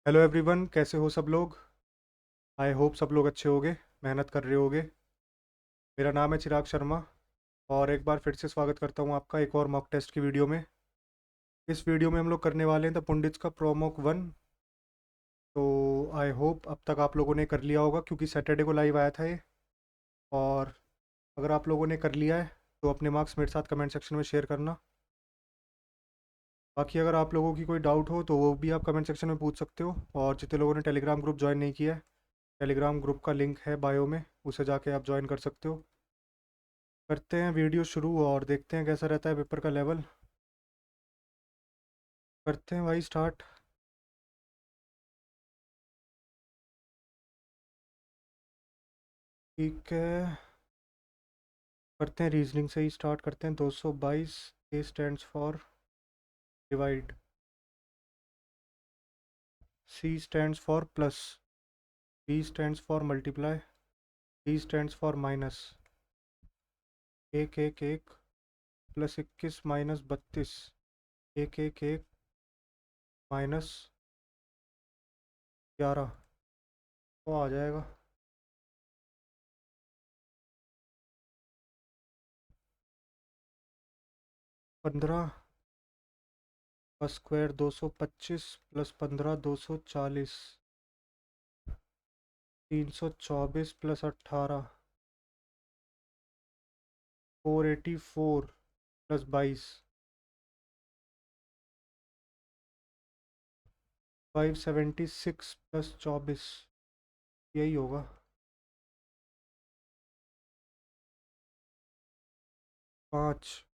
Hello everyone, कैसे हो सब लोग। आई होप सब लोग अच्छे होगे, मेहनत कर रहे होगे। मेरा नाम है चिराग शर्मा और एक बार फिर से स्वागत करता हूँ आपका एक और मॉक टेस्ट की वीडियो में। इस वीडियो में हम लोग करने वाले हैं द पुंडित्स का प्रोमोक 1। तो आई होप अब तक आप लोगों ने कर लिया होगा क्योंकि सैटरडे को लाइव आया था ये। और अगर आप लोगों ने कर लिया है तो अपने मार्क्स मेरे साथ कमेंट सेक्शन में शेयर करना। बाकी अगर आप लोगों की कोई डाउट हो तो वो भी आप कमेंट सेक्शन में पूछ सकते हो। और जितने लोगों ने टेलीग्राम ग्रुप ज्वाइन नहीं किया है, टेलीग्राम ग्रुप का लिंक है बायो में, उसे जाके आप ज्वाइन कर सकते हो। करते हैं वीडियो शुरू और देखते हैं कैसा रहता है पेपर का लेवल। करते हैं भाई स्टार्ट। ठीक है, करते हैं रीजनिंग से ही स्टार्ट करते हैं। 222। A stands for divide, C stands for plus, B stands for multiply, D stands for minus. एक एक एक प्लस 21 माइनस 32, एक एक एक माइनस 11, तो आ जाएगा 15 का square 225 plus 15 240, 324 plus 18 484 plus 22, 576 plus 24, यही होगा। 5,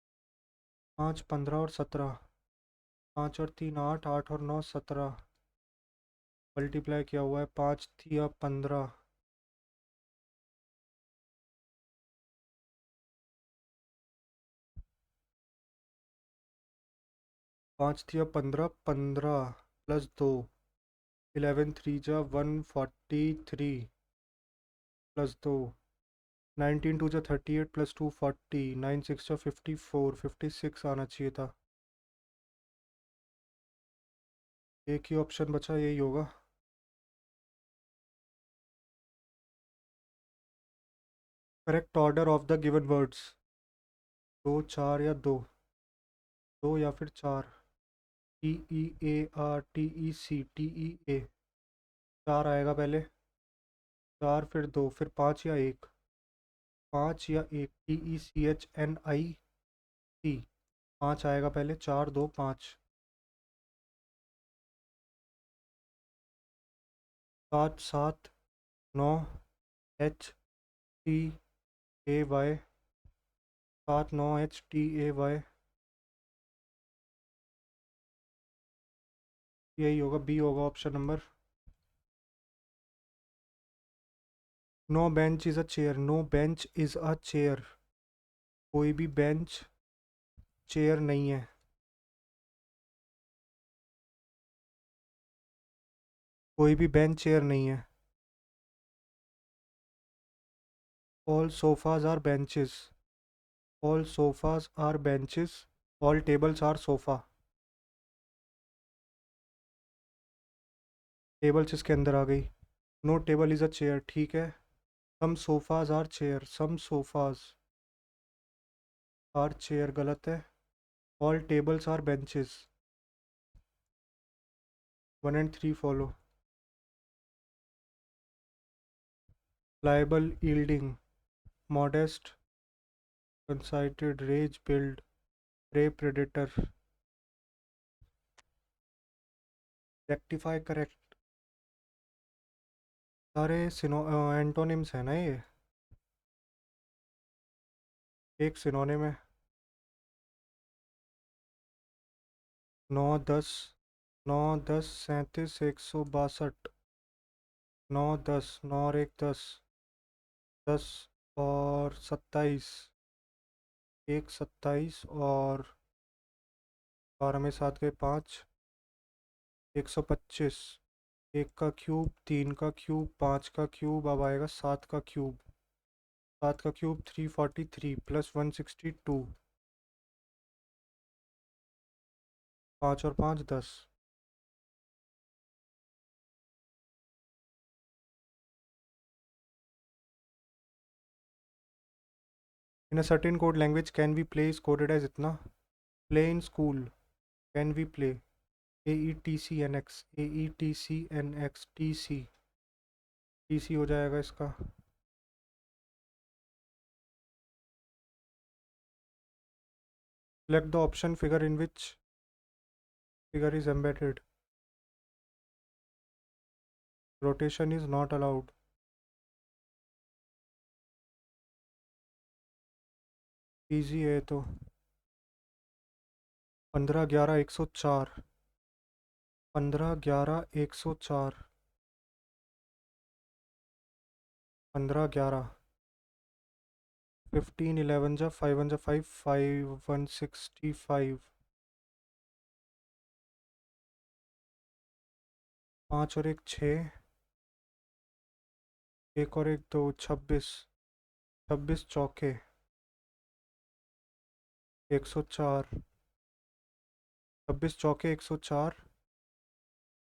5 15 और 17, 5 और 3 8, 8 और 9 17, मल्टीप्लाई किया हुआ है 5 थिया 15, 5 थिया 15, 15 प्लस 2, 11 थ्री जा 143 प्लस 2, 19 टू जा 38 प्लस 2 40, 9 6 जा 54, 56 आना चाहिए था। एक ही ऑप्शन बचा, यही होगा। Correct order of the given words, 2 4 या 2, 2 या फिर 4। TEARTECTEA, 4 आएगा पहले, 4 फिर 2 फिर 5 या 1, 5 या 1, TECHNIC, 5 आएगा पहले, 4 2 5, 7 7 9 HTAY, 7 9 HTAY, यही होगा, बी होगा option number. No bench is a chair, no bench is a chair, कोई भी बेंच चेयर नहीं है, कोई भी बेंच चेयर नहीं है। All sofas are benches, all sofas are benches, all tables are sofa, tables इसके अंदर आ गई। No table is a chair, ठीक है। Some sofas are chair, some sofas are chair गलत है। All tables are benches, 1 and 3 follow. Liable yielding, modest conceited raze build, prey predator, rectify correct. सारे syno antonyms हैं ना ये, एक synonym है। 9 10, 9 10 37 162, 9 10, 9 और 1 10, 10 और 27, 1 27 और 12 में 7 के 5, 125, एक का क्यूब, 3 का क्यूब, 5 का क्यूब, अब आएगा 7 का क्यूब, 7 का क्यूब 343 प्लस 162, 5 और 5 10, in a certain code language can we play is coded as इतना, play in school, can we play, AETCNX, AETCNX, TC हो जाएगा इसका। Select the option figure in which figure is embedded. Rotation is not allowed. Easy है तो। 15 11 104, 15 11 104, 15 11, 15 11 जा 5 1 जा 5, 5 165, 5 और 1 6, 1 और 1 2, 26, 26 चौके 104, 26 चौके 104,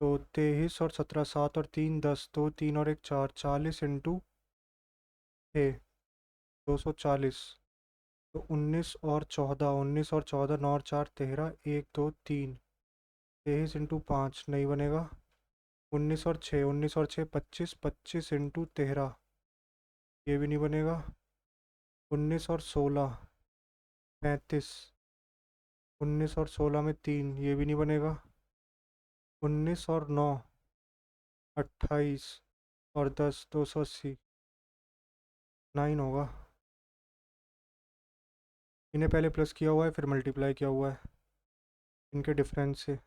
तो 23 और 17, 7 और 3 10, 2 3 और 1 4, 40 इंटू 6, 240, तो 19 और 14, 9 और 4 13, 1 2 3, 23 इंटू 5 नहीं बनेगा। 19 और 6 25, 25 इंटू 13 ये भी नहीं बनेगा। 19 और 16 35, 19 और 16 में 3 ये भी नहीं बनेगा। 19 और 9 28 और 10 280, 9 होगा। इन्हें पहले प्लस किया हुआ है फिर मल्टीप्लाई किया हुआ है इनके डिफरेंस से।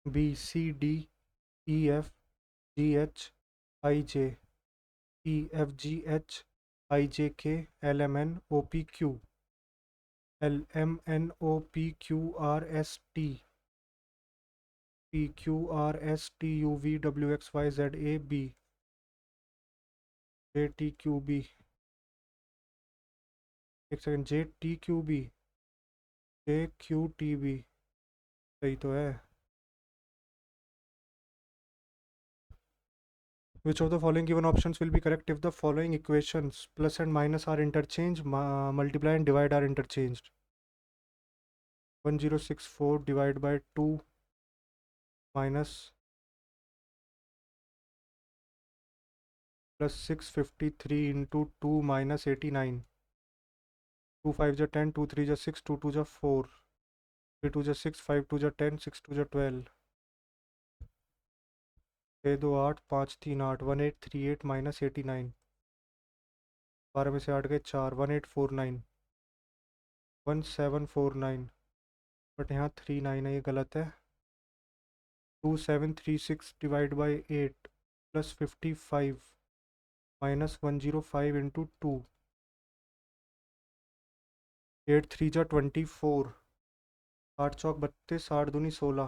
BCDEFGHIJ, EFGHIJK, LMNOPQ, LMNOPQRST, PQRSTUVWXYZAB, JTQB, एक सेकंड, JTQB, JQTB, सही तो है। Which of the following given options will be correct if the following equations plus and minus are interchanged, multiply and divide are interchanged? 1064 divided by 2 minus plus 653 into 2 minus 89, 2 5 जा 10, 2 3 जा 6, 2 2 जा 4, 3 2 जा 6, 5 2 जा 10, 6 2 जा 12, 6 2 8, 5 3 8, 1838 minus 89, 12 में से 8 गए 4, 1849, 1749, बट यहाँ 39 है, ये गलत है। 2736 divide by 8 plus 55 minus 105 into 2, 8 3 जा 24, 8 चौक 32, 8 दूनी 16,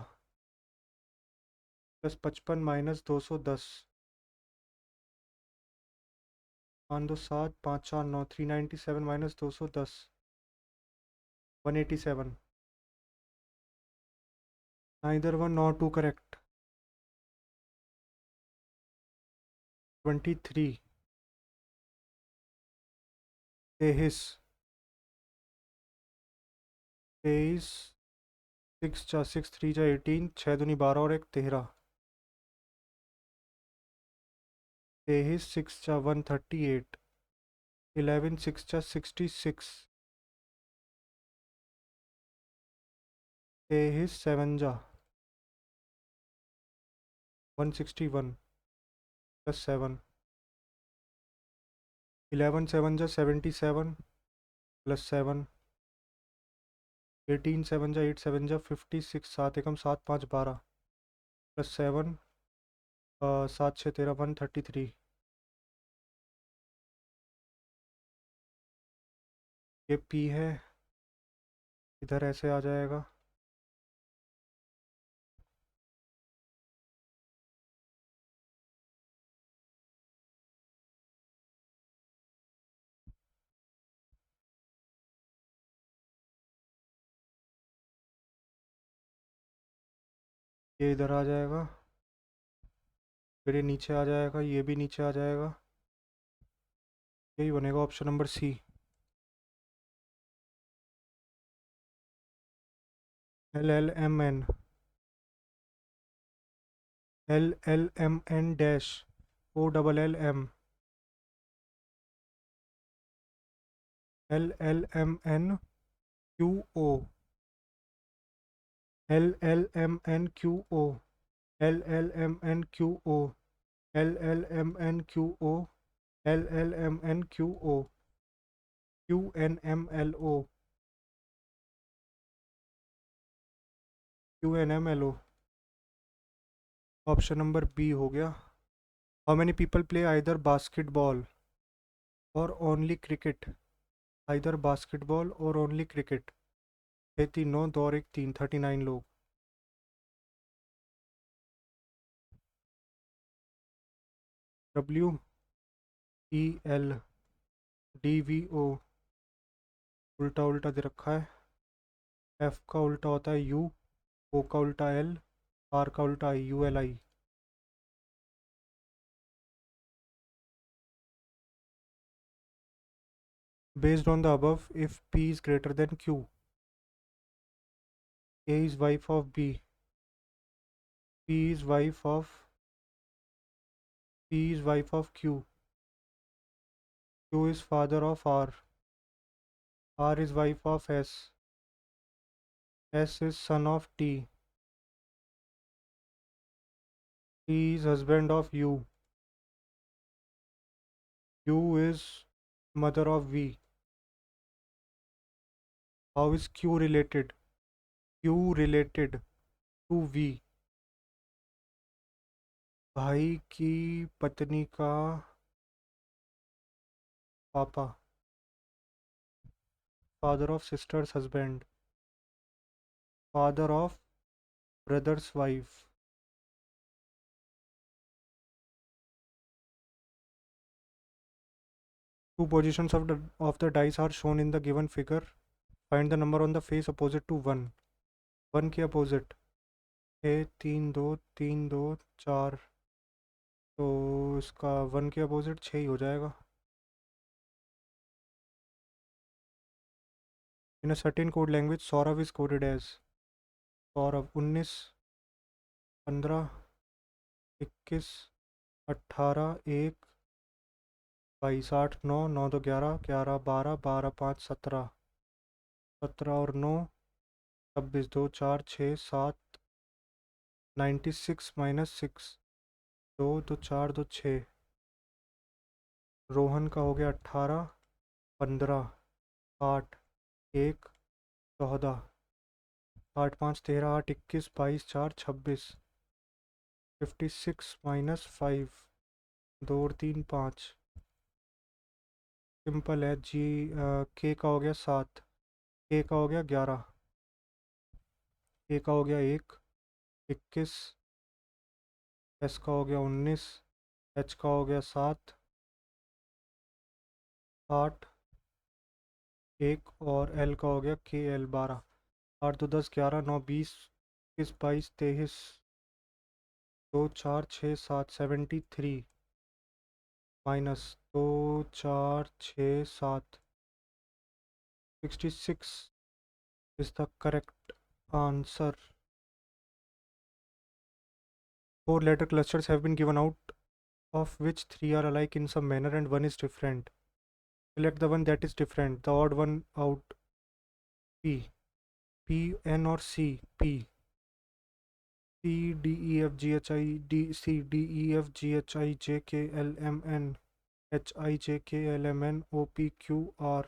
plus 55 minus 210, 5 2 7, 5 4 9, 397 minus 210, 187, neither one not two correct. 23 23 23, 6 जा 6 3 जा 18, 6 दूनी 12 और 1 13, 23 6 जा 138, 11 6 जा 66, 23 7 जा 161 प्लस 7, 11 7 जा 77 प्लस 7, 18 7 जा 8 7 जा 56, 7 एकम 7 5 12 प्लस 7, 7 6 13 133, ये पी है, इधर ऐसे आ जाएगा। ये इधर आ जाएगा, फिर ये नीचे आ जाएगा, ये भी नीचे आ जाएगा, यही बनेगा option number C. LLMN, LLMN dash OLLM, LLMNQO, LLMNQO, LLMNQO, LLMNQO, LLMNQO, QNMLO, QNMLO। Option number B हो गया। How many people play either basketball और ओनली क्रिकेट? आइदर बास्केटबॉल और ओनली क्रिकेट। 6 3 9 2 और 1 3, 39 लोग। WELDVO, उल्टा उल्टा दे रखा है। एफ का उल्टा होता है यू, ओ का उल्टा एल, आर का उल्टा आई, ULI। Based on the above, if P is greater than Q, A is wife of B, P is wife of P is wife of Q, Q is father of R is wife of S is son of T is husband of U is mother of V. How is Q related? Q related to V. भाई की पत्नी का पापा, father of sisters husband, father of brother's wife. Two positions of the dice are shown in the given figure. Find the number on the face opposite to 1. 1 के opposite है 3 2 3 2 4, तो इसका 1 के अपोजिट 6 ही हो जाएगा। In a certain code language Saurabh is coded as Saurabh 19 15 21 18 1 22 8 9 9 2 11 11 12 12 5 17 17 और 9 26 2 4 6 7 96 minus 6 2 2 4 2 6। Rohan का हो गया 18 15 8 1 14 8 5 13 8 21 22 4 26। 56 माइनस 5 2 और 3 5। सिंपल है जी। के का हो गया 7, के का हो गया 11, के का हो गया 1 21, एस का हो गया 19, एच का हो गया 7 8 1 और एल का हो गया KL 12। 8 2 10 11 9 20 21 22 23 2 4 6 7 73 minus 2 4 6 7 66 is the correct answer. 4 letter clusters have been given out, of which 3 are alike in some manner and 1 is different. Select the one that is different. The odd one out. P. P, N or C. P. C, D, E, F, G, H, I, D, C, D, E, F, G, H, I, J, K, L, M, N, H, I, J, K, L, M, N, O, P, Q, R,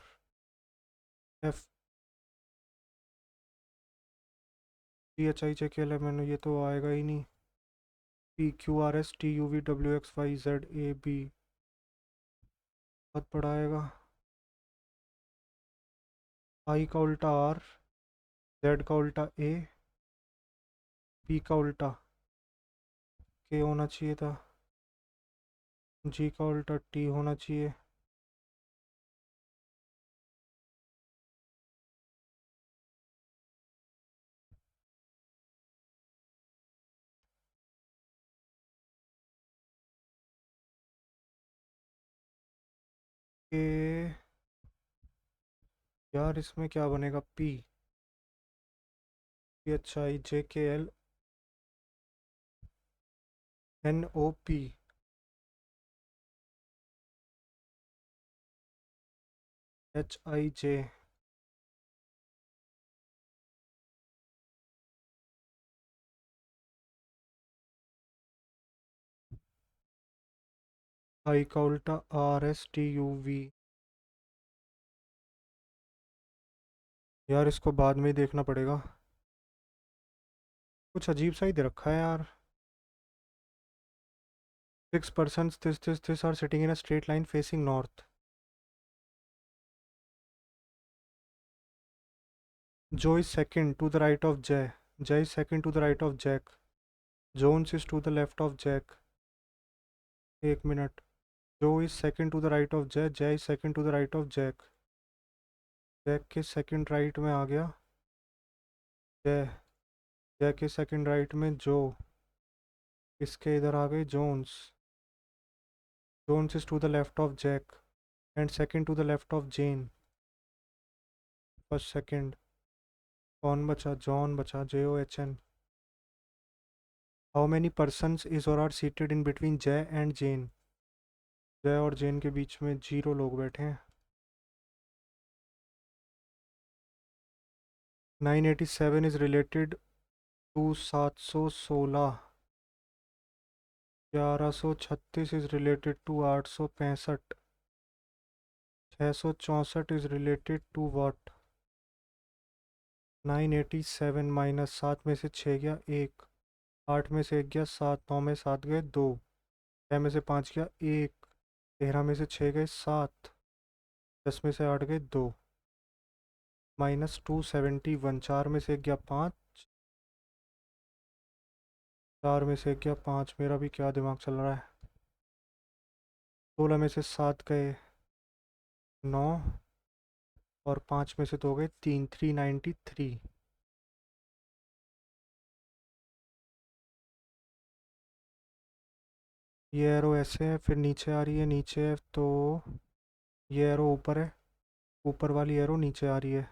F, G, H, I, J, K, L, M, N, ये तो आएगा ही नहीं। P, Q, R, S, T, U, V, W, X, Y, Z, A, B, बहुत बड़ा आएगा। I का उल्टा R, Z का उल्टा A, P का उल्टा K होना चाहिए था, G का उल्टा T होना चाहिए। के यार इसमें क्या बनेगा? PHIJKL NOP HIJ आई का उल्टा RSTUV। यार इसको बाद में ही देखना पड़ेगा, कुछ अजीब सा ही दे रखा है यार। 6 persons this are sitting in a straight line facing north. Joe is second to the right of Jay. Jay is second to the right of Jack. Jones is to the left of Jack. एक minute. Joe is second to the right of Jay. Jay is second to the right of Jack. Jack के second right में आ गया Jay. Jay के second right में Joe. इसके इधर आ गए Jones. Jones is to the left of Jack and second to the left of Jane. First second. कौन बचा? John बचा, JOHN. How many persons is or are seated in between Jay and Jane? जय और जैन के बीच में 0 लोग बैठे हैं। 987 is related to 716। 1136 is related to 865। 664 is related to what? 987 minus 7 में से 6 गया 1, 8 में से 1 गया 7, 9 में 7 गए 2, 6 में से 5 गया 1, 13 में से 6 गए 7, 10 में से 8 गए 2, -271। 4 में से 1 गया 5, 4 में से 1 गया 5। मेरा भी क्या दिमाग चल रहा है। 16 में से 7 गए 9 और 5 में से 2 गए 3, 393। ये एरो ऐसे है, फिर नीचे आ रही है, नीचे है तो ये एरो ऊपर है, ऊपर वाली एरो नीचे आ रही है,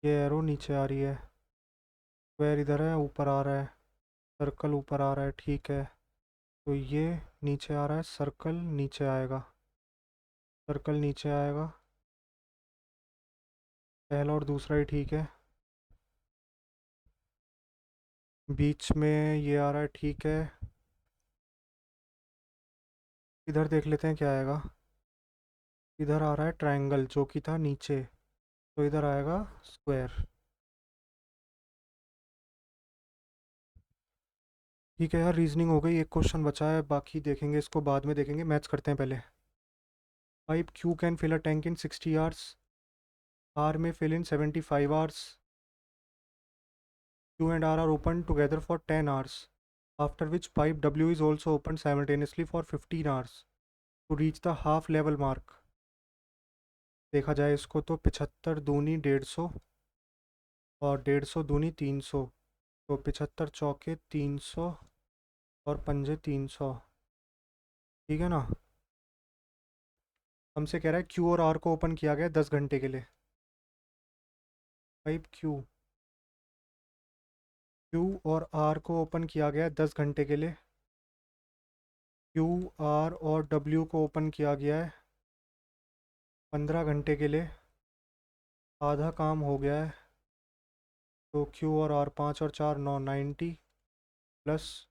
ये एरो नीचे आ रही है, स्क्वायर इधर है ऊपर आ रहा है, सर्कल ऊपर आ रहा है, ठीक है। तो ये नीचे आ रहा है, सर्कल नीचे आएगा, सर्कल नीचे आएगा। पहला और दूसरा ही ठीक है। बीच में ये आ रहा है, ठीक है। इधर देख लेते हैं क्या आएगा। इधर आ रहा है ट्रायंगल जो कि था नीचे, तो इधर आएगा स्क्वायर। ठीक है यार, रीजनिंग हो गई, एक क्वेश्चन बचा है, बाकी देखेंगे इसको बाद में देखेंगे। मैथ्स करते हैं पहले। Pipe Q can fill a tank in 60 hours, R में fill in 75 hours. Q and R open together for 10 hours, after which pipe W is also open simultaneously for 15 hours to reach the half level mark. देखा जाए इसको तो 75 दूनी 150 और 150 दूनी 300, तो 75 चौके 300 और पंजे 300, ठीक है ना। हमसे कह रहा है क्यू और आर को ओपन किया गया 10 घंटे के लिए। पाइप क्यू और आर को ओपन किया गया 10 घंटे के लिए। क्यू आर और डब्ल्यू को ओपन किया गया है 15 घंटे के लिए। आधा काम हो गया है, तो क्यू और आर 5 और 4 9, 90 प्लस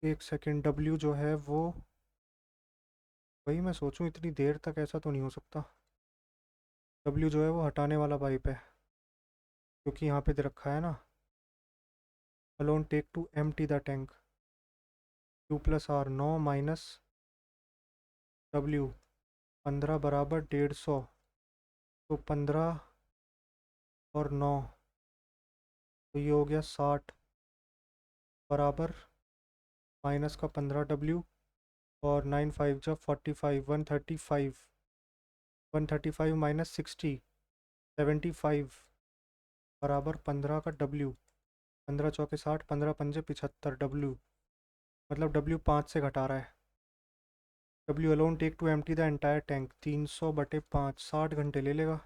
1 सेकेंड डब्ल्यू जो है वो, वही मैं सोचूं इतनी देर तक ऐसा तो नहीं हो सकता। डब्ल्यू जो है वो हटाने वाला पाइप है, क्योंकि यहाँ पे दे रखा है ना, alone take to empty the tank. Q plus R 9 minus W 15 बराबर 150, तो 15 और 9 तो ये हो गया 60 बराबर माइनस का 15 डब्ल्यू और 9 5 जब 45, 135, 135 माइनस 60 75 बराबर 15 का डब्ल्यू। 15 चौके 60, 15 पंजे 75 डब्ल्यू, मतलब डब्ल्यू 5 से घटा रहा है। W alone take to empty the entire tank 300/5 60 घंटे ले लेगा।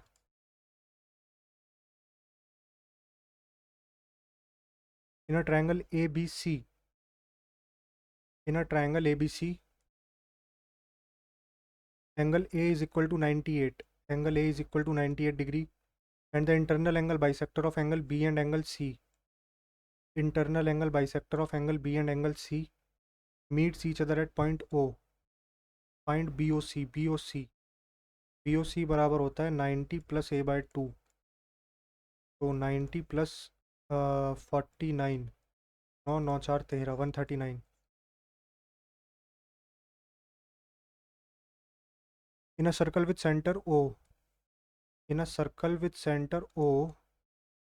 In a triangle A B C, in a triangle A B C angle A is equal to 98, angle A is equal to 98 degree and the internal angle bisector of angle B and angle C, internal angle bisector of angle B and angle C meets each other at point O, find BOC, BOC बराबर होता है 90 plus A/2, तो 90 plus 49, 9 9 4 13, 139। In a circle with center O, in a circle with center O,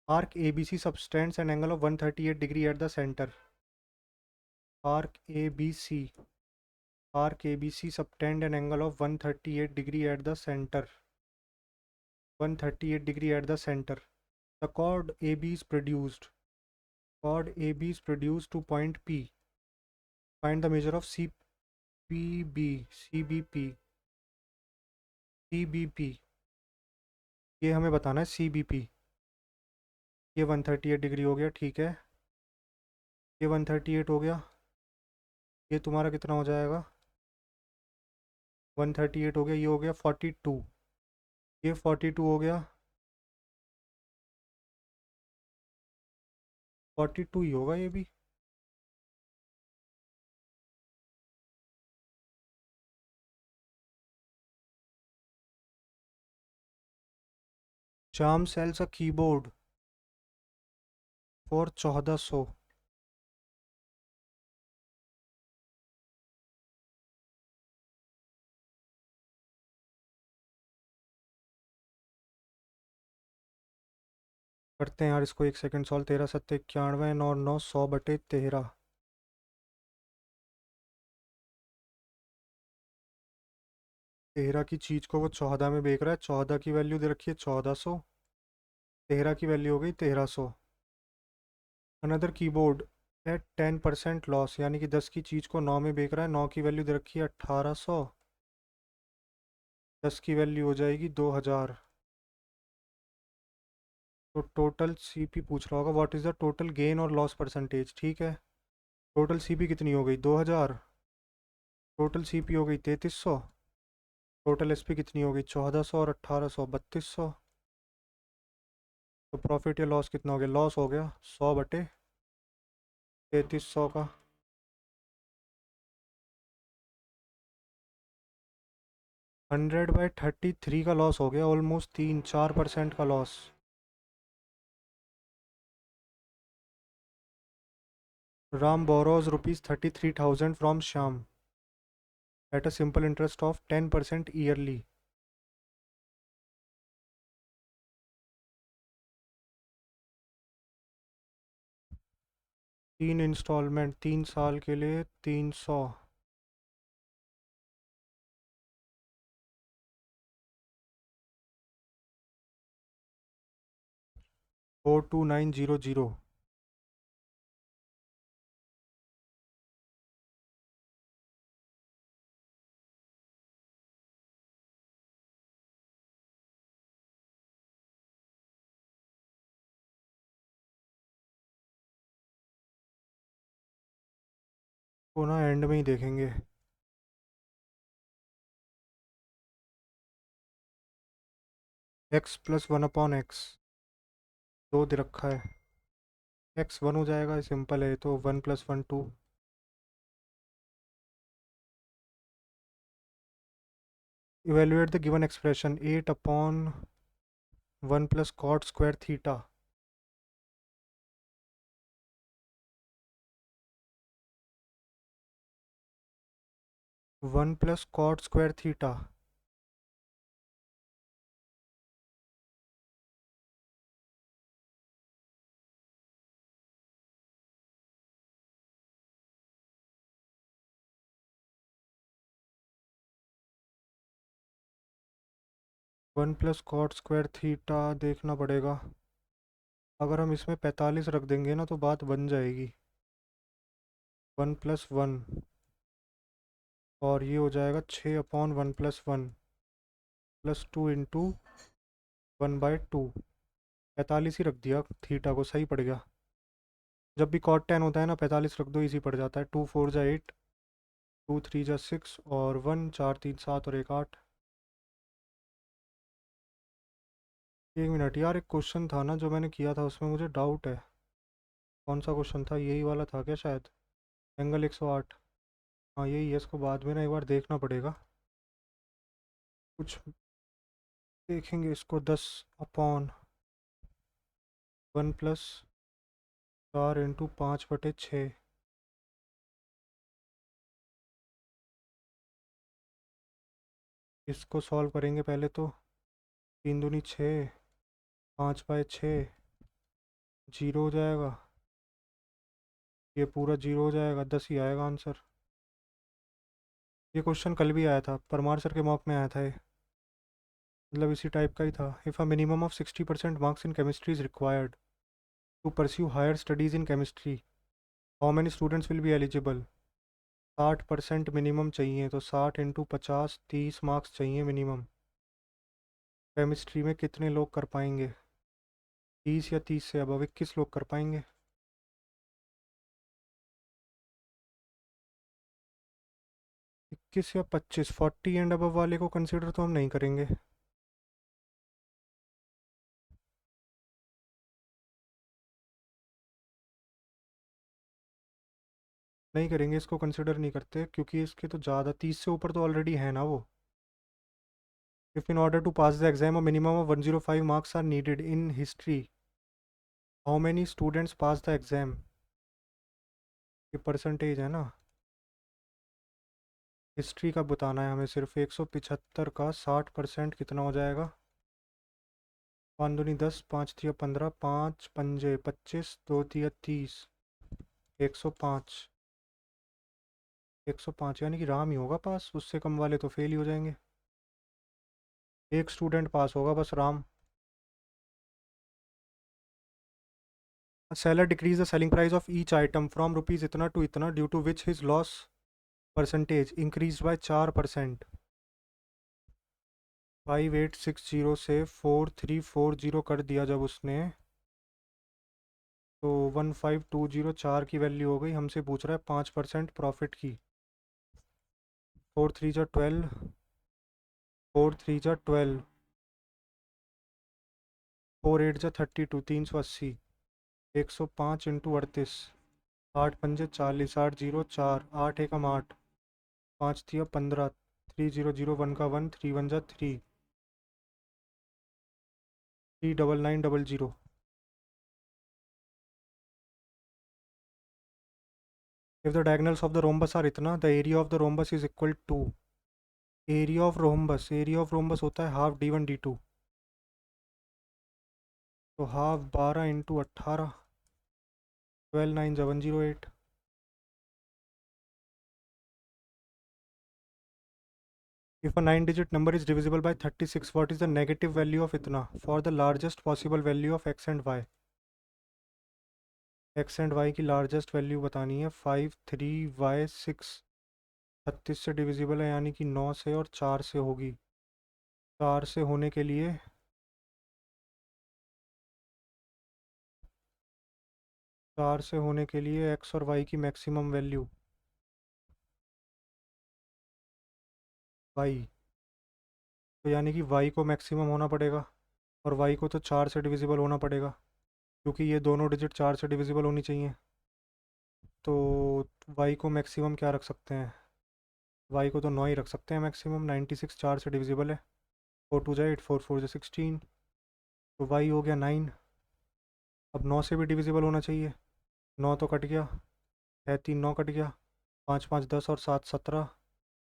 arc ABC subtends an angle of 138 degree at the center. Arc ABC, arc ABC subtend an angle of 138 degree at the center. 138 degree at the center. The chord AB is produced. Chord AB is produced to point P. Find the measure of CPB, CBP, CBP. ये हमें बताना है CBP। ये 138 degree हो गया, ठीक है। ये 138 हो गया। ये तुम्हारा कितना हो जाएगा? 138 हो गया, ये हो गया 42, ये 42 हो गया, 42 ही होगा ये भी। Charm sells a keyboard for 1400। करते हैं यार इसको, 1 सेकंड सॉल्व। 13 सत्ते 91 और 9 100/13। 13 की चीज़ को वो 14 में बेच रहा है। 14 की वैल्यू दे रखी है 1400, 13 की वैल्यू हो गई 1300। अनदर कीबोर्ड एट 10% लॉस, यानी कि 10 की चीज़ को 9 में बेच रहा है। 9 की वैल्यू दे रखी है 1800, 10 की वैल्यू हो जाएगी 2000। तो टोटल सीपी पूछ रहा होगा, what is the total gain और लॉस परसेंटेज। ठीक है, टोटल सीपी कितनी हो गई? 2000। टोटल सीपी हो गई 3300। टोटल एसपी कितनी हो गई? 1400 और 1800 3200। तो प्रॉफिट या लॉस कितना हो गया? लॉस हो गया 100/3300 का। 100/33 का लॉस हो गया, ऑलमोस्ट 3-4% का loss. Ram borrows ₹33,000 from Shyam at a simple interest of 10% yearly. 3 instalment 3 साल के लिए 300। 42900। को ना एंड में ही देखेंगे। x+1/x 2 दे रखा है। x 1 हो जाएगा, सिंपल है तो 1+1 2। Evaluate the given expression 8/1 plus cot square theta. 1 plus cot square theta. 1 plus cot square theta देखना पड़ेगा। अगर हम इसमें 45 रख देंगे ना तो बात बन जाएगी। 1+1 और ये हो जाएगा 6/1 + 1 +2 × 1/2। 45 ही रख दिया, थीटा को सही पड़ गया। जब भी cot tan होता है ना 45 रख दो, इजी पड़ जाता है। 2 4 = 8, 2 3 = 6 और 1 4 3 7 और 1 8। एक मिनट यार, एक क्वेश्चन था ना जो मैंने किया था, उसमें मुझे डाउट है। कौन सा क्वेश्चन था? यही वाला था क्या शायद? एंगल 108। हाँ यही है, इसको बाद में ना एक बार देखना पड़ेगा। कुछ देखेंगे इसको। 10/1 + 4 × 5/6। इसको सॉल्व करेंगे पहले तो। 3 दूनी 6, 5/6 जीरो हो जाएगा। ये पूरा जीरो हो जाएगा, 10 ही आएगा आंसर। ये क्वेश्चन कल भी आया था, परमार सर के मॉक में आया था ये। मतलब इसी टाइप का ही था। If a minimum of 60% marks in chemistry is required to pursue higher studies in chemistry, how many students will be eligible. 60% minimum चाहिए, तो 60 × 50 30 मार्क्स चाहिए मिनिमम। केमिस्ट्री में कितने लोग कर पाएंगे? 30 या 30 से अब 21 लोग कर पाएंगे। 21 या 25, 40 एंड अबव वाले को कंसिडर तो हम नहीं करेंगे। नहीं करेंगे, इसको कंसिडर नहीं करते, क्योंकि इसके तो ज़्यादा 30 से ऊपर तो ऑलरेडी है ना वो। If in order to pass the exam a minimum of 105 marks are needed in history, how many students pass the exam. ये परसेंटेज है ना, हिस्ट्री का बताना है हमें सिर्फ। 175 का 60% कितना हो जाएगा? 5 दूनी 10, 5 तिया 15, 5 पंजे 25, 2 तिया 30, 105। 105 यानी कि राम ही होगा पास, उससे कम वाले तो फेल ही हो जाएंगे। एक स्टूडेंट पास होगा बस, Ram. Seller decreases the selling price of each item from rupees इतना टू इतना, due to which his loss percentage increase by 4%। 5860 से 4340 कर दिया जब उसने, तो 1520 4 की वैल्यू हो गई। हमसे पूछ रहा है 5% प्रॉफिट की। 4 3 = 12, 4 3 = 12, 4 8 = 32, 380। 105 × 38, 8 पंजे 40, 8 0 4, 8 एकम 8, 5 तिया 15, 3001 का 1, 3 1 = 3, 39900। If the diagonals of the rhombus are इतना, the area of the rhombus is equal to, area of rhombus होता है हाफ d1 d2, तो half 12 × 18, 12 9 = 108। If a 9-digit number is divisible by 36, what is the negative value of इतना for the largest possible value of x and y। x and y की largest value बतानी है। 5 3 y 6 36 से divisible है, यानी कि 9 से और 4 से होगी। 4 से होने के लिए x और y की मैक्सिमम वैल्यू y, तो यानी कि y को मैक्सिमम होना पड़ेगा, और y को तो 4 से डिविजिबल होना पड़ेगा, क्योंकि ये दोनों डिजिट 4 से डिविजिबल होनी चाहिए। तो y को मैक्सिमम क्या रख सकते हैं? y को तो 9 ही रख सकते हैं मैक्सिमम। 96 4 से डिविजिबल है। 4 2 = 8, 4 4 = 16, तो y हो गया 9। अब 9 से भी डिविजिबल होना चाहिए। 9 तो कट गया है, 3 9 कट गया, 5 5 10 और 7 17,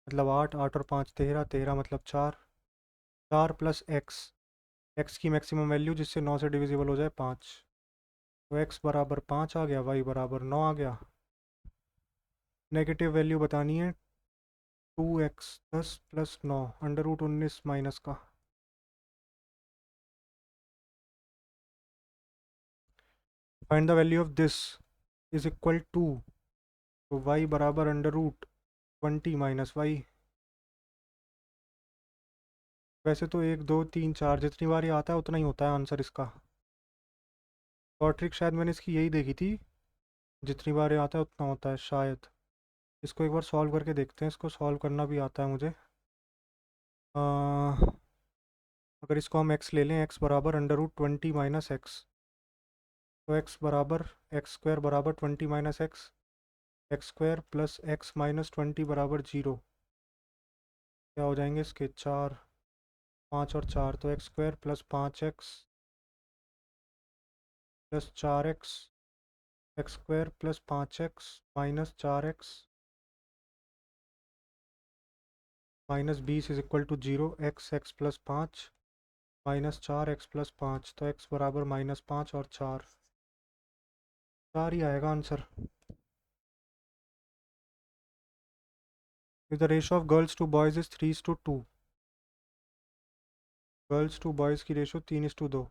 मतलब 8 8 और 5 13, 13 मतलब 4, 4 + x की मैक्सिमम वैल्यू जिससे 9 से डिविजिबल हो जाए 5, तो x बराबर 5 आ गया, y बराबर 9 आ गया। नेगेटिव वैल्यू बतानी है 2x 10 + 9 √19 माइनस का। Find the value of this is equal to, तो y बराबर √, 20 माइनस वाई। वैसे तो 1 2 3 4 जितनी बार ये आता है उतना ही होता है आंसर इसका। और ट्रिक शायद मैंने इसकी यही देखी थी, जितनी बार ये आता है उतना होता है शायद। इसको एक बार सॉल्व करके देखते हैं, इसको सॉल्व करना भी आता है मुझे। अगर इसको हम x ले लें, x बराबर √20 माइनस एक्स, तो x बराबर एक्स स्क्वायर बराबर 20 minus x square plus x minus 20 बराबर 0। क्या हो जाएंगे इसके 4, 5 और 4, तो X square plus 5x plus 4x, X square plus 5x minus 4x minus 20 is equal to 0। X plus 5 minus 4x plus 5, तो x बराबर -5 और 4, 4 ही आएगा answer. If the ratio of girls to boys is 3:2, girls to boys की ratio 3:2।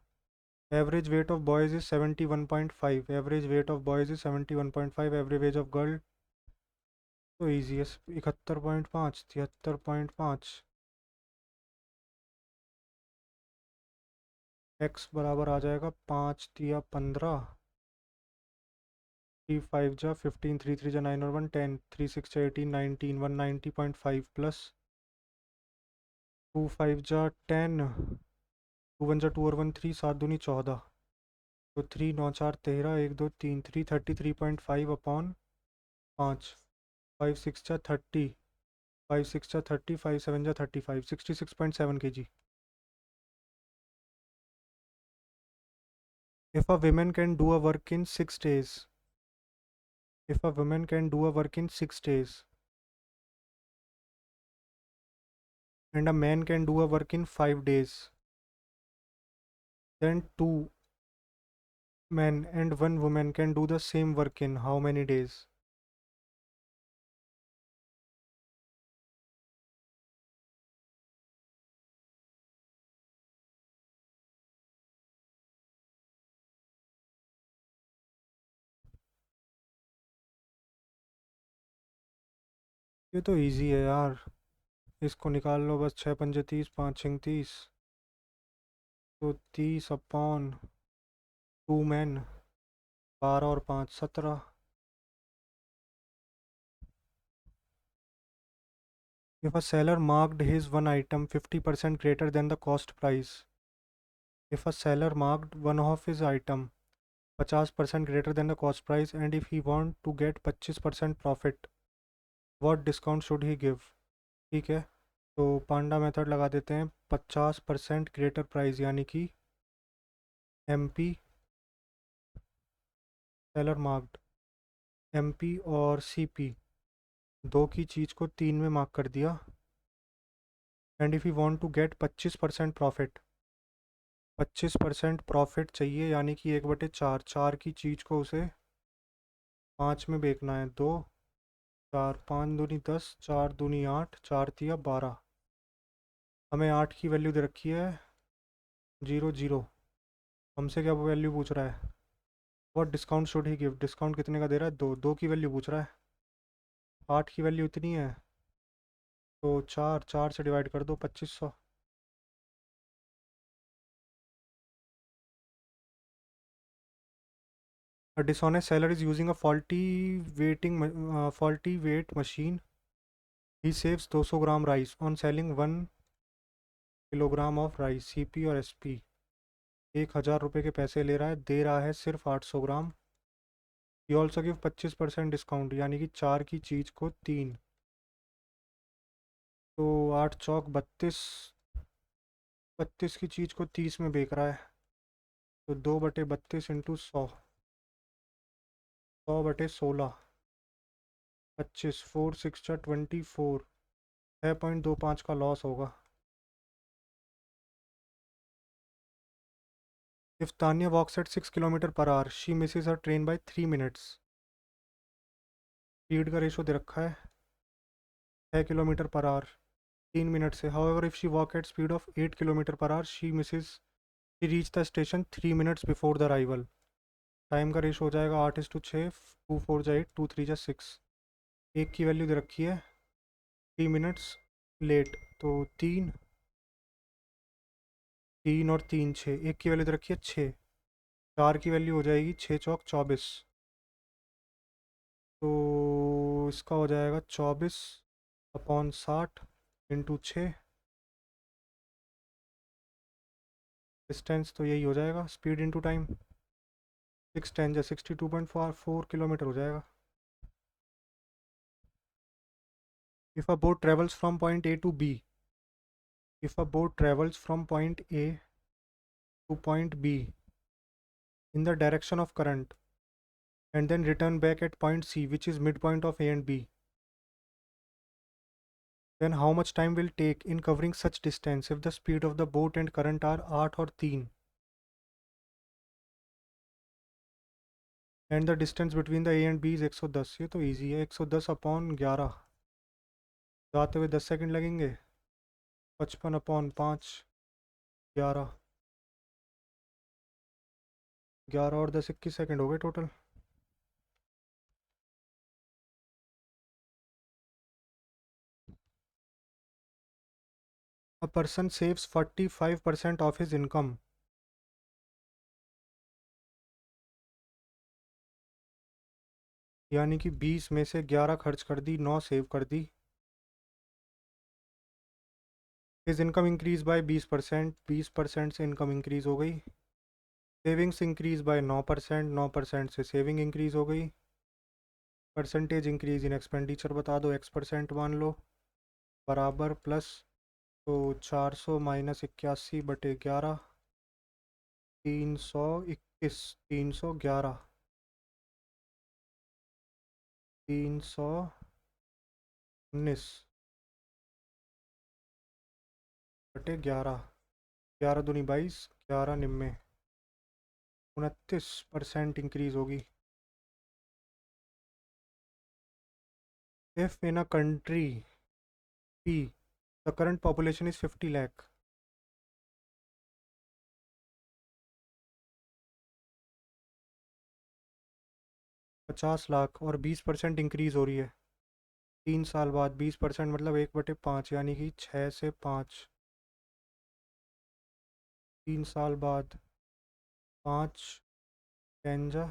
Average weight of boys is 71.5, average weight of boys is 71.5, average weight of girl तो easy है, 71.5, 73.5। X बराबर आ जाएगा 5 तिया 15, 3 5 जा 15, 3 3 जा 9 और 1 10, 3 6 जा 18, 19, 190.5 प्लस 2 5 जा 10, 2 1 जा 2 और 1 3, 7 दूनी 14, तो 3 9 4 13, 1 2 3, 333.5 अपॉन 5, 5 6 जा 30, 5 6 जा 30, 5 7 जा 35, 66.7 kg। If a woman can do a work in 6 days, if a woman can do a work in 6 days and a man can do a work in 5 days, then 2 men and 1 woman can do the same work in how many days? ये तो easy है यार, इसको निकाल लो बस। 6 पंजे 30, 5 6 30, तो 30 upon 2 man, 12 और 5 17। If a seller marked his one item 50% greater than the cost price, if a seller marked one of his item 50% greater than the cost price and if he want to get 25% profit, what discount should he give? ठीक है, तो पांडा method लगा देते हैं। 50% greater price यानी कि MP seller marked, MP और CP दो की चीज़ को 3 में मार्क कर दिया। And if you want to get 25% profit, 25% profit चाहिए यानी कि 1/4, 4 की चीज़ को उसे 5 में बेचना है। 2 4, 5 दूनी 10, 4 दूनी 8, 4 तिया 12। हमें 8 की वैल्यू दे रखी है 0 0। हमसे क्या वैल्यू पूछ रहा है? What discount should he give, discount कितने का दे रहा है? 2 2 की वैल्यू पूछ रहा है। 8 की वैल्यू इतनी है, तो 4 4 से डिवाइड कर दो, 2500। A dishonest seller is using a faulty weight machine. He saves 200 gram rice on selling 1 kilogram of rice. CP और SP 1000 रुपये के पैसे ले रहा है, दे रहा है सिर्फ 800 ग्राम। ही ऑल्सो गिव 25% डिस्काउंट यानी कि 4 की चीज़ को 3, तो 8 चौक 32, 32 की चीज़ को 30 में बेच रहा है, तो 2/32 इंटू 100, 100/16, 25, 4 6 24, 6.25 का लॉस होगा। If Tanya walks at 6 kilometre per hour, she misses her train by 3 minutes. Speed का रेशो दे रखा है 6 किलोमीटर पर आवर 3 मिनट से। However, if she walk at speed of 8 kilometre per hour, she reach the station 3 minutes before the arrival. Time का ratio हो जाएगा 8:6, 2 4 जा 8, 2 3 जा 6। एक की वैल्यू दे रखी है 3 मिनट्स लेट, तो 3 और 3 6, एक की वैल्यू तो रखी है 6, 4 की वैल्यू हो जाएगी 6 चौक 24, तो इसका हो जाएगा 24/60 × 6। डिस्टेंस तो यही हो जाएगा, स्पीड इंटू टाइम, 6×10 या 62.4 किलोमीटर हो जाएगा। If a boat travels from point A to B, if a boat travels from point A to point B in the direction of current and then return back at point C, which is midpoint of A and B, then how much time will take in covering such distance if the speed of the boat and current are 8 और 3 and the distance between the A and B is 110। ये तो easy है, 110/11, जाते हुए 10 second लगेंगे, 55/5, 11, 11 और 10 21 second हो गए total. A person saves 45% of his income, यानी कि 20 में से 11 खर्च कर दी, 9 सेव कर दी। His income increase by 20%, 20% से इनकम इंक्रीज हो गई। सेविंग्स इंक्रीज बाय 9%, 9% से सेविंग इंक्रीज हो गई। परसेंटेज इंक्रीज इन एक्सपेंडिचर बता दो, X% मान लो, बराबर प्लस, तो 400 - 81/11, 321, 311, 319/11, 11×2 = 22, 11×9 = 29% इंक्रीज होगी। If in a country P, the current population is 50 lakh, 50 lakh, और 20% इंक्रीज हो रही है 3 साल बाद, 20% मतलब 1/5, यानी कि 6 से 5, 3 साल बाद, 5×5,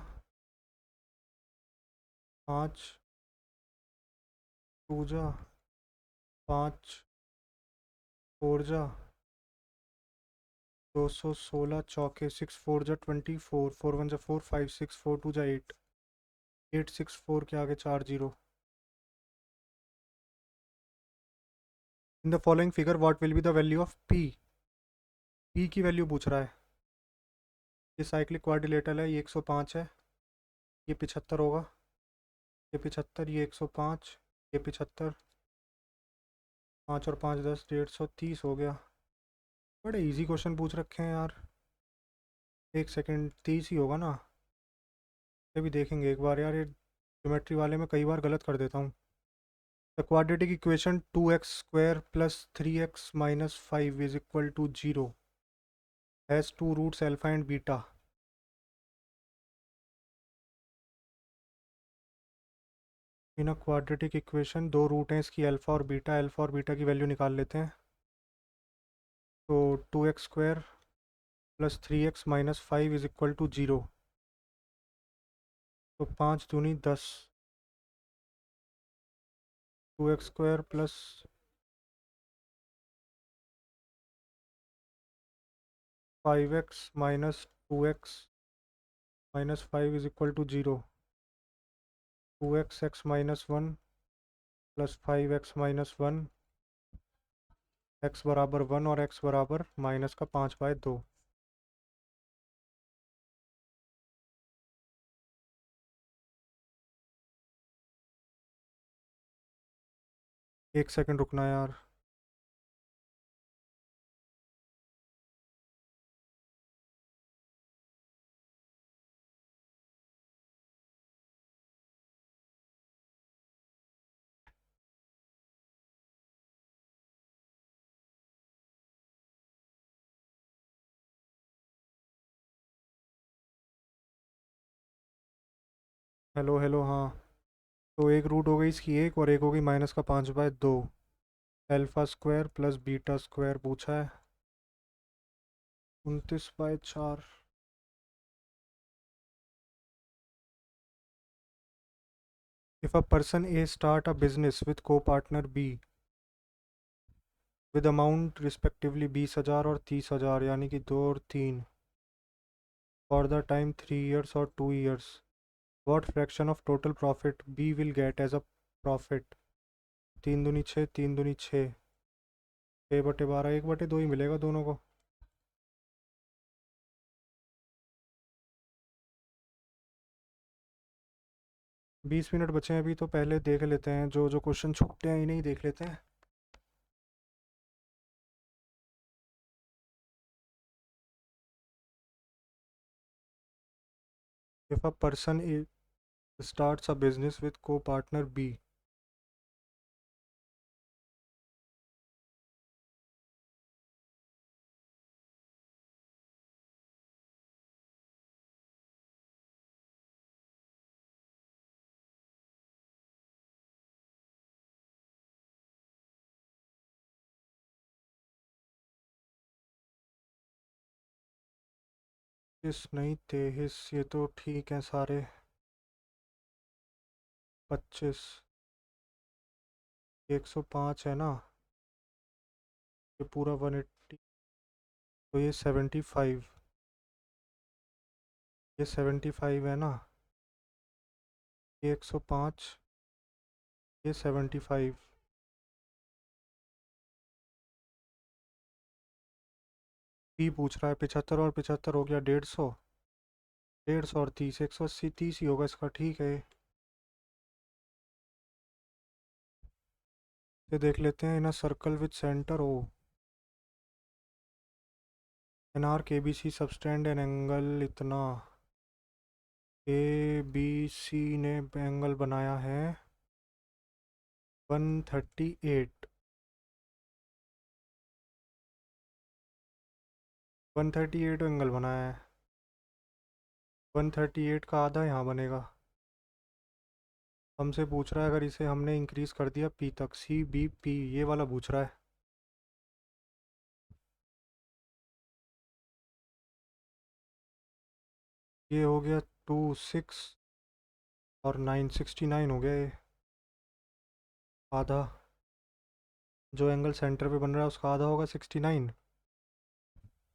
5×2, 5×4, 216 चौके, 6×4 = 24, 4×1 = 4, 5×6, 4×2 = 8, 864 के आगे 4 zero. In the following figure what will be the value of P, P की वैल्यू पूछ रहा है। ये साइक्लिक क्वाड्रिलेटरल है, ये 105 है, ये 75 होगा, ये 75, ये 105, ये 75, 5 और 5 10, 150, हो गया। बड़े इजी क्वेश्चन पूछ रखे हैं यार। एक सेकंड, 30 ही होगा ना, ये भी देखेंगे एक बार यार, ये ज्योमेट्री वाले में कई बार गलत कर देता हूँ। The quadratic equation 2x² + 3x - 5 = 0 has 2 roots alpha and beta. In a quadratic equation 2 root हैं इसकी, अल्फ़ा और बीटा, अल्फ़ा और बीटा की वैल्यू निकाल लेते हैं। तो 2x² + 3x - 5 = 0, तो 5×2 = 10, 2x² + 5x - 2x - 5 = 0, 2x x - 1 + 5x - 1, x बराबर 1 और x बराबर -5/2। एक सेकंड रुकना यार। हेलो हेलो, हाँ। तो एक रूट हो गई इसकी 1, और एक हो गई -5/2। Alpha square plus beta square पूछा है। 29/4। If a person A start a business with co partner B with amount respectively 20,000 और 30,000, यानी कि 2 और 3, फॉर द टाइम 3 years और 2 years, what fraction of total profit B will get as a profit? 3 दूनी 6, 3 दूनी 6, 6/12, 1/2 ही मिलेगा दोनों को। बीस मिनट बचे हैं अभी, तो पहले देख लेते हैं जो जो क्वेश्चन छूटते हैं इन्हें ही देख लेते हैं। If a person starts a business with co-partner B, इस नहीं तेईस, ये तो ठीक है सारे। 25, 105 है ना, ये पूरा 180, तो ये 75, ये 75 है ना, ये 105, ये 75। बी पूछ रहा है 75 और 75 हो गया 150, 150 और 30, 180, 30 ही होगा इसका, ठीक है। ये देख लेते हैं। In a circle with centre O, an arc B C subtend an angle इतना, ए बी सी ने एंगल बनाया है 138, 138 एंगल बनाया है। 138 का आधा यहाँ बनेगा। हमसे पूछ रहा है अगर इसे हमने इंक्रीज कर दिया पी तक, सी बी पी, ये वाला पूछ रहा है। ये हो गया 2 6 और 9, 69 हो गया ये आधा। जो एंगल सेंटर पे बन रहा है उसका आधा होगा 69,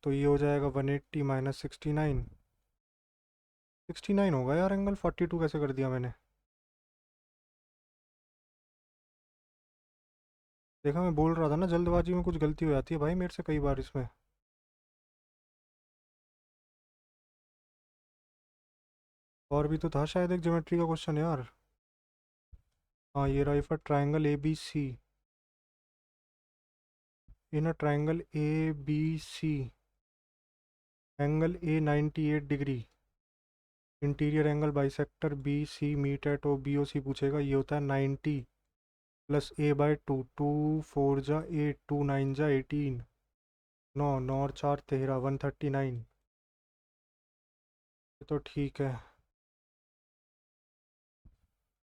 तो ये हो जाएगा 180 माइनस 69, 69 होगा यार एंगल। 42 कैसे कर दिया मैंने? देखा, मैं बोल रहा था ना जल्दबाजी में कुछ गलती हो जाती है भाई मेरे से कई बार इसमें। और भी तो था शायद एक ज्योमेट्री का क्वेश्चन यार। हाँ ये रहा। If a triangle A B C, in a triangle A B C angle A 98 degree, interior angle bisector B C meet at O B O C पूछेगा। ये होता है 90 प्लस a/2, 2 4 जा 8, 2 9 जा 18, 9 9 और 4 13, 139। ये तो ठीक है।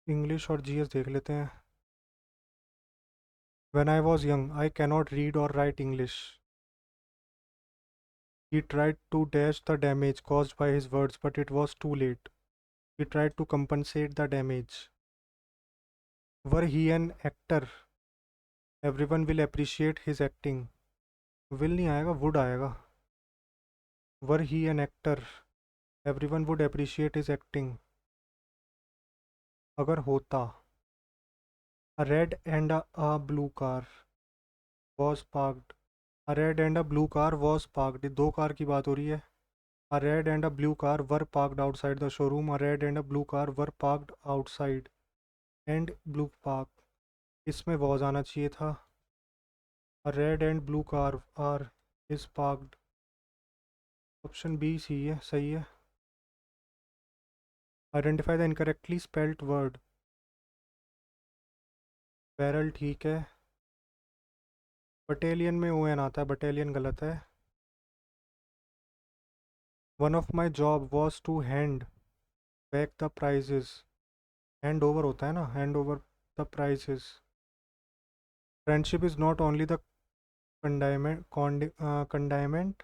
इंग्लिश और जीएस देख लेते हैं। When I was young I cannot read or write English, he tried to dash the damage caused by his words but it was too late, he tried to compensate the damage. Were he an actor, everyone will appreciate his acting, will नहीं आएगा, would आएगा। Were he an actor, everyone would appreciate his acting, अगर होता। A red and a blue car was parked, a red and a blue car was parked, दो car की बात हो रही है। A red and a blue car were parked outside the showroom, a red and a blue car were parked outside and blue park, इसमें was आना चाहिए था। A red and blue car are is parked, option B C है, सही है। Identify the incorrectly spelled word, barrel ठीक है। Battalion में ओ एन आता है, बटालियन गलत है। One of my job was to hand back the prizes, hand over होता है ना, hand over the prizes, Friendship is not only the condiment,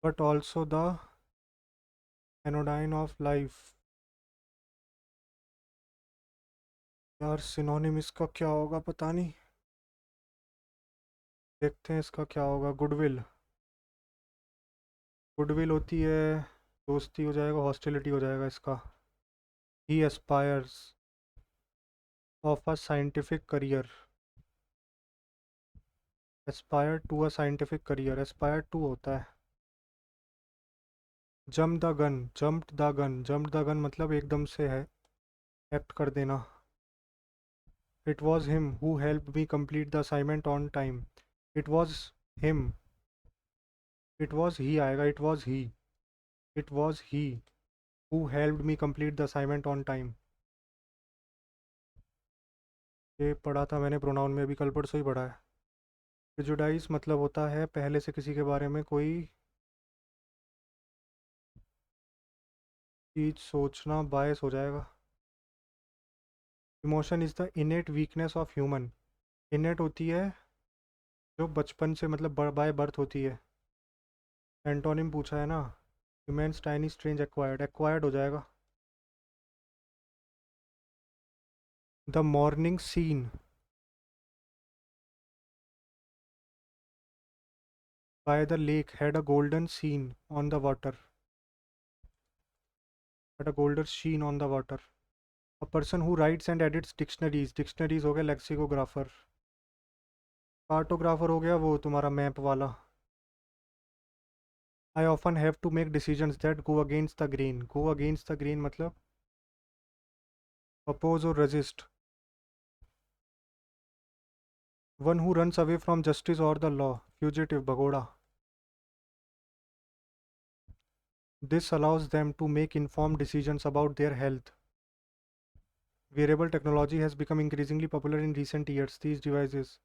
but also the anodyne of life. यार synonym इसका क्या होगा पता नहीं, देखते हैं इसका क्या होगा। गुडविल, गुडविल होती है दोस्ती हो जाएगा, हॉस्टिलिटी हो जाएगा इसका। He aspires of a scientific career, aspire to a scientific career, aspire to होता है। Jump the gun, jumped the gun, jumped the gun मतलब एकदम से है, एक्ट कर देना। It was him who help me complete the assignment on time, it was him, it was he आएगा, it was he, it was he who helped me complete the assignment on time. ये पढ़ा था मैंने pronoun में, अभी कल परसों ही पढ़ा है। प्रिजुडाइज मतलब होता है पहले से किसी के बारे में कोई चीज़ सोचना, बायस हो जाएगा। Emotion is the इनेट weakness of human, इनेट होती है जो बचपन से मतलब बाय बर्थ होती है। एंटोनिम पूछा है ना, immense tiny strange acquired, acquired हो जाएगा। The morning scene by the lake had a golden scene on the water, had a golden sheen on the water. A person who writes and edits dictionaries, dictionaries हो गया lexicographer. Cartographer हो गया वो तुम्हारा map वाला। I often have to make decisions that go against the green, go against the green मतलब oppose और resist. One who runs away from justice और द लॉ, फ्यूजिटिव, भगोड़ा। This allows them to make informed decisions about their health. Wearable technology has become increasingly popular in recent years, these devices.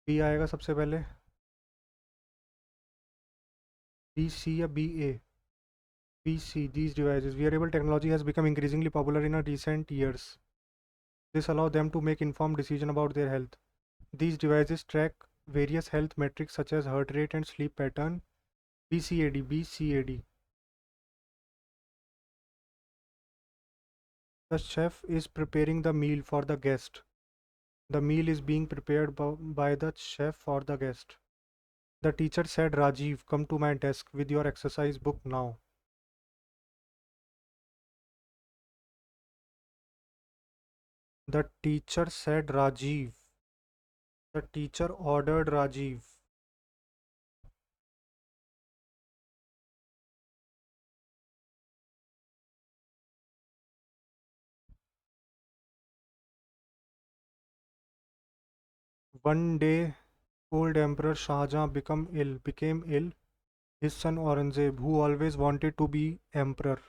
B आएगा सबसे पहले, B C या B A, B C, these devices. Wearable technology has become increasingly popular in recent years. This allows them to make informed decisions about their health. These devices track various health metrics such as heart rate and sleep pattern. BCAD, BCAD. The chef is preparing the meal for the guest. The meal is being prepared by the chef for the guest. The teacher said, Rajiv, come to my desk with your exercise book now. The teacher said, Rajiv. The teacher ordered Rajiv. One day, old Emperor Shahjahan became ill. His son Aurangzeb, who always wanted to be emperor,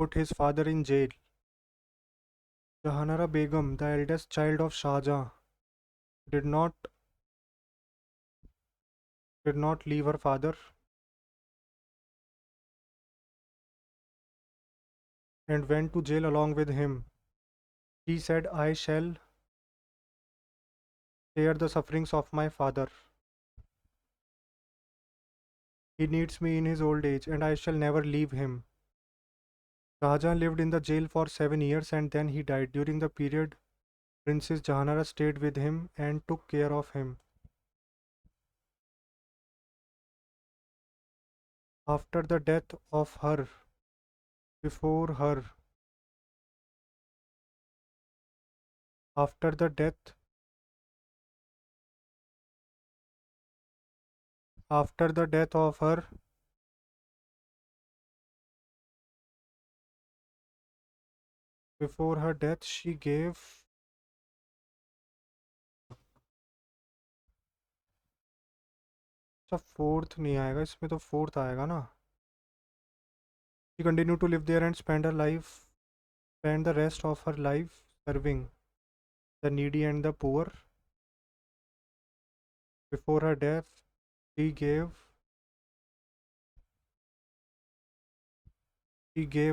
put his father in jail. Jahanara Begum, the eldest child of Shahjahan, did not did not leave her father and went to jail along with him. She said, I shall share the sufferings of my father. He needs me in his old age, and I shall never leave him. Shahjahan lived in the jail for 7 years and then he died. During the period, Princess Jahanara stayed with him and took care of him. After the death of her, before her, after the death, after the death of her, before her death, she gave. अच्छा fourth नहीं आएगा इसमें, तो fourth आएगा ना। She continued to live there and spend the rest of her life serving the needy and the poor. Before her death, she gave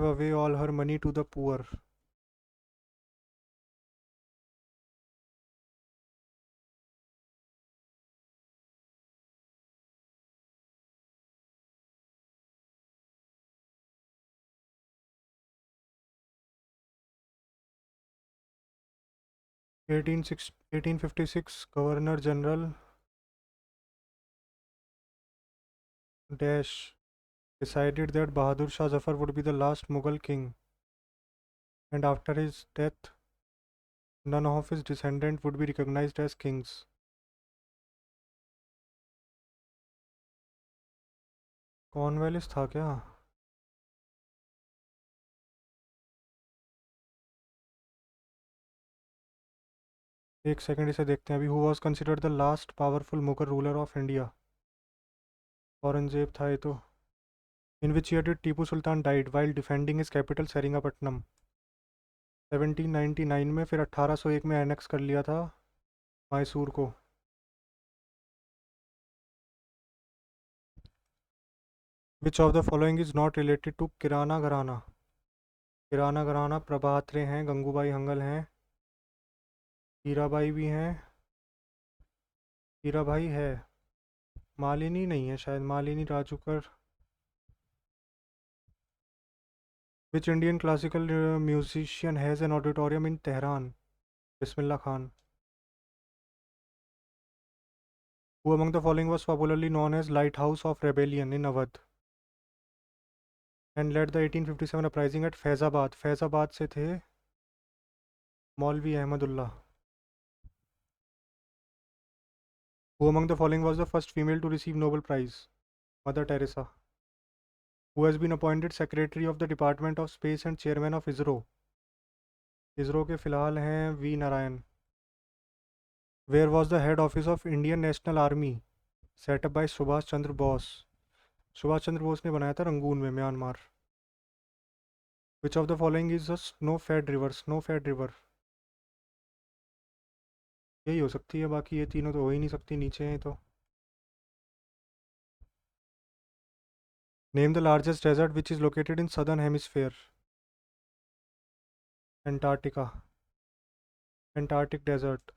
away all her money to the poor. 1856 governor general dash decided that Bahadur Shah Zafar would be the last Mughal king, and after his death, none of his descendants would be recognized as kings. Cornwallis था क्या? एक second इसे देखते हैं अभी. Who was considered the last powerful Mughal ruler of India? Aurangzeb था ये तो. In which year did Tipu Sultan died while defending his capital Seringapatam? 1799 में. फिर 1801 में एनेक्स कर लिया था मैसूर को. Which of the following is not related to Kirana Gharana? Kirana घराना प्रभात रे हैं, गंगूबाई हंगल हैं, हीराबाई भी हैं, हीराबाई है, मालिनी नहीं है शायद. Malini Rajurkar. Which Indian classical musician has an auditorium in Tehran? Bismillah Khan. Who among the following was popularly known as Lighthouse of Rebellion in Awadh and led the 1857 uprising at Faizabad? Faizabad से थे मौलवी Ahmadullah. Who among the following was the first female to receive Nobel Prize? Mother Teresa. Who has been appointed Secretary of the Department of Space and Chairman of ISRO? ISRO के फिलहाल हैं V Narayan. Where was the head office of Indian National Army set up by Subhash Chandra Bose? Subhash Chandra Bose ने बनाया था Rangoon में, Myanmar. Which of the following is a snow-fed river? Snow-fed river यही हो सकती है, बाकी ये तीनों तो हो ही नहीं सकती, नीचे हैं तो. Name the largest desert which is located in southern hemisphere? Antarctica. Antarctic desert.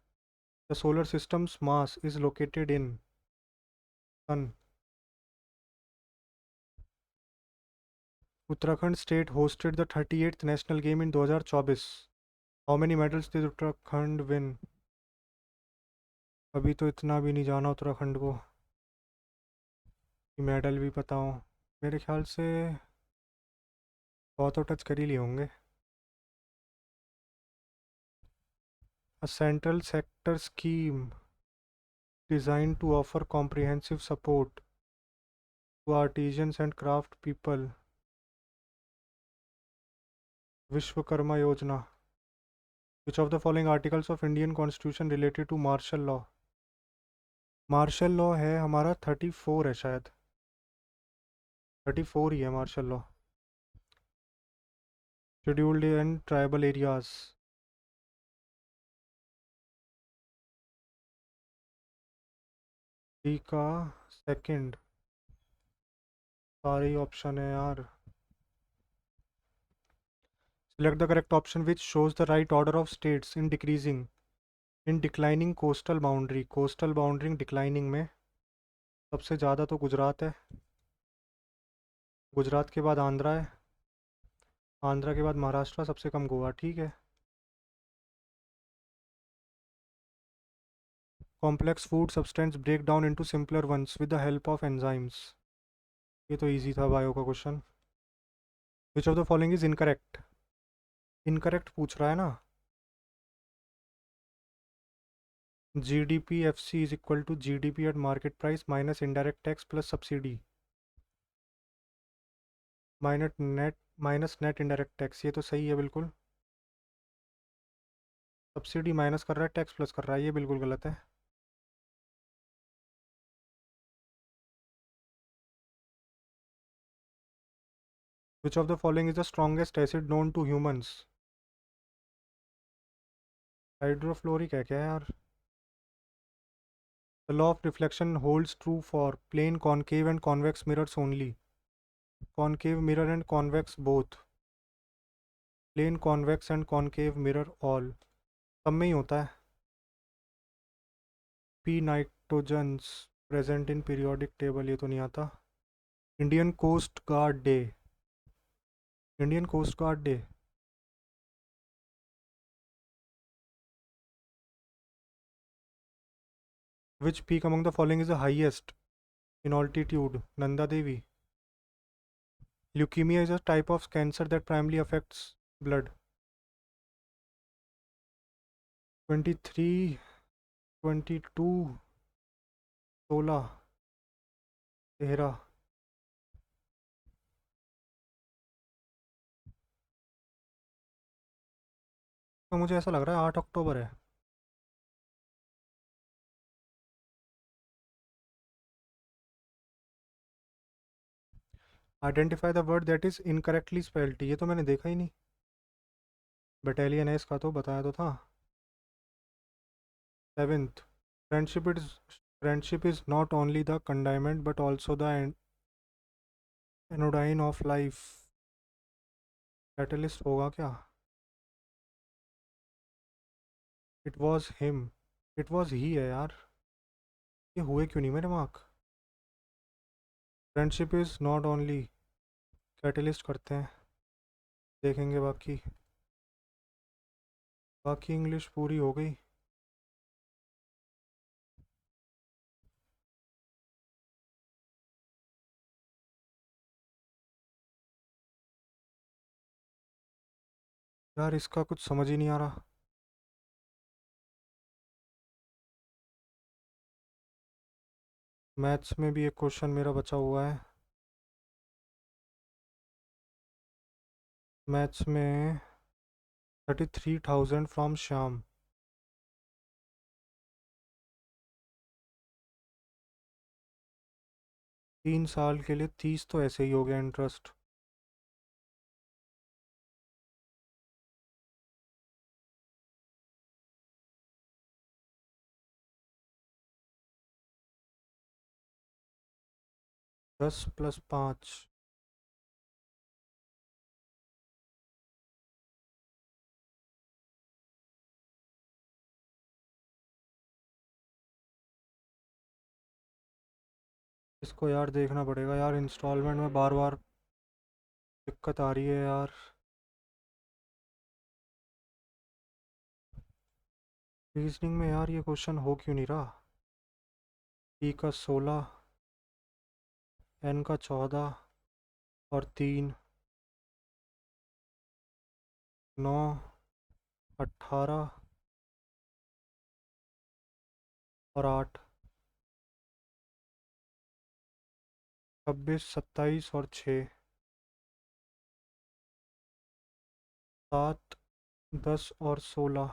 The solar system's mass is located in sun. Uttarakhand state hosted the 38th national game in 2024. How many medals did Uttarakhand win? अभी तो इतना भी नहीं जाना उत्तराखंड को कि medal भी पता हो. मेरे ख्याल से बहुत तो टच कर ही लिए होंगे. A central sector scheme designed to offer comprehensive support to artisans and craft people. Vishwakarma Yojana. Which of the following articles of Indian Constitution related to martial law? Martial law है हमारा 34 है शायद. 34 ही है martial law. Scheduled and tribal areas. D का second. सारे ही option है यार. Select the correct option which shows the right order of states in declining coastal boundary. coastal boundary declining में सबसे ज़्यादा तो गुजरात है, गुजरात के बाद आंध्रा है, आंध्रा के बाद महाराष्ट्र, सबसे कम गोवा. ठीक है. Complex food substance break down into simpler ones with the help of enzymes. ये तो इजी था बायो का question. Which of the following is incorrect? Incorrect पूछ रहा है ना. GDP/FC is equal to GDP at market price minus indirect tax plus subsidy minus net indirect tax. ये तो सही है बिल्कुल. सब्सिडी माइनस कर रहा है, टैक्स प्लस कर रहा है, ये बिल्कुल गलत है. Which of the following is the strongest acid known to humans? Hydrofluoric है क्या यार? The law of reflection holds true for plane concave and convex mirrors only. Concave mirror and convex both. Plane convex and concave mirror all. सब में ही होता है. P nitrogens present in periodic table. ये तो नहीं आता. Indian coast guard day. Indian coast guard day which peak among the following is the highest in altitude? Nanda Devi. Leukaemia is a type of cancer that primarily affects blood. 23, 22, 16, 13. तो मुझे ऐसा लग रहा है 8 अक्टूबर है. Identify the word that is incorrectly spelled. ये तो मैंने देखा ही नहीं. बटालियन है इसका, तो बताया तो था. 7th. Friendship is not only the condiment but also the anodyne of life. Catalyst होगा क्या? It was him. It was he है यार. ये हुए क्यों नहीं मेरे mark? Friendship is not only. Catalyst करते हैं, देखेंगे बाकी. बाकी इंग्लिश पूरी हो गई. यार इसका कुछ समझ ही नहीं आ रहा. मैथ्स में भी एक क्वेश्चन मेरा बचा हुआ है. मैथ्स में 33,000 फ्रॉम श्याम. 3 साल के लिए 30 तो ऐसे ही हो गया इंटरेस्ट. दस प्लस 5. इसको यार देखना पड़ेगा यार, इंस्टॉलमेंट में बार बार दिक्कत आ रही है यार. रीजनिंग में यार ये क्वेश्चन हो क्यों नहीं रहा? पी का 16, एन का 14 और 3, 9, 18 और 8, 26, 27 और 6, 7, 10 और 16.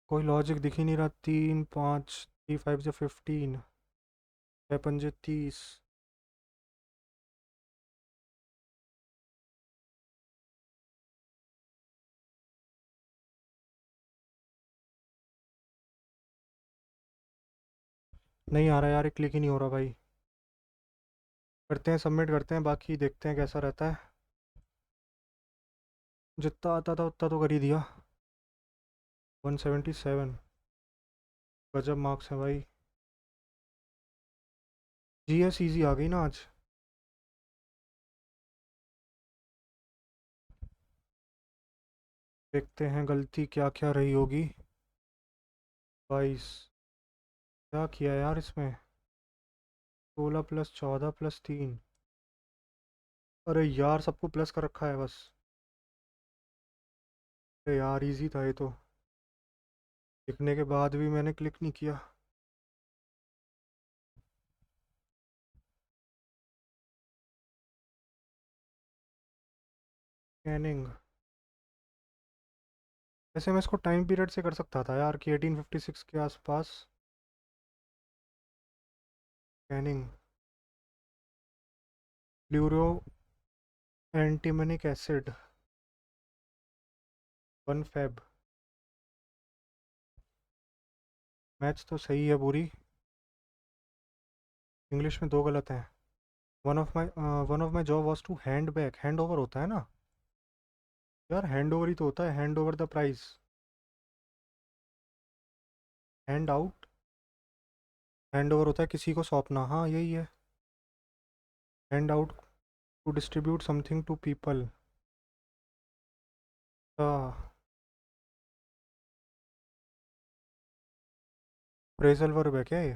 कोई लॉजिक दिख ही नहीं रहा. 3, 5, 3, 5 से 15, 6 पंजे 30. नहीं आ रहा यार, क्लिक ही नहीं हो रहा भाई. करते हैं, सबमिट करते हैं, बाकी देखते हैं कैसा रहता है. जितना आता था उतना तो कर ही दिया. 177. गजब मार्क्स हैं भाई. जीएस इजी आ गई ना आज. देखते हैं गलती क्या क्या रही होगी. 22. क्या किया यार इसमें? 16 प्लस 14 प्लस 3. अरे यार सबको प्लस कर रखा है बस. अरे यार इजी था ये तो. लिखने के बाद भी मैंने क्लिक नहीं किया. स्कैनिंग. वैसे मैं इसको टाइम पीरियड से कर सकता था यार कि 1856 के आसपास. Scanning. Fluoroantimonic acid. 1 Feb. Maths तो सही है पूरी. इंग्लिश में 2 गलत हैं. One of my job was to hand back. Hand over होता है ना यार? हैंड ओवर ही तो होता है. Hand over the prize. Hand out. Hand over होता है किसी को सौंपना. हाँ यही है. Hand out to distribute something to people. Phrasal verb है क्या ये?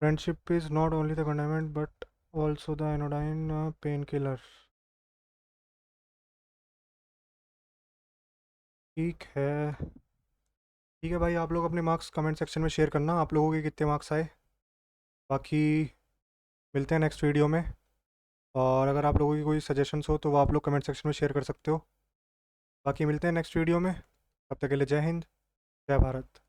Friendship is not only the condiment but also the anodyne painkiller. ठीक है। ठीक है भाई, आप लोग अपने मार्क्स कमेंट सेक्शन में शेयर करना, आप लोगों के कितने मार्क्स आए। बाकी मिलते हैं नेक्स्ट वीडियो में। और अगर आप लोगों की कोई सजेशंस हो तो वो आप लोग कमेंट सेक्शन में शेयर कर सकते हो। बाकी मिलते हैं नेक्स्ट वीडियो में। तब तक के लिए जय हिंद, जय भारत।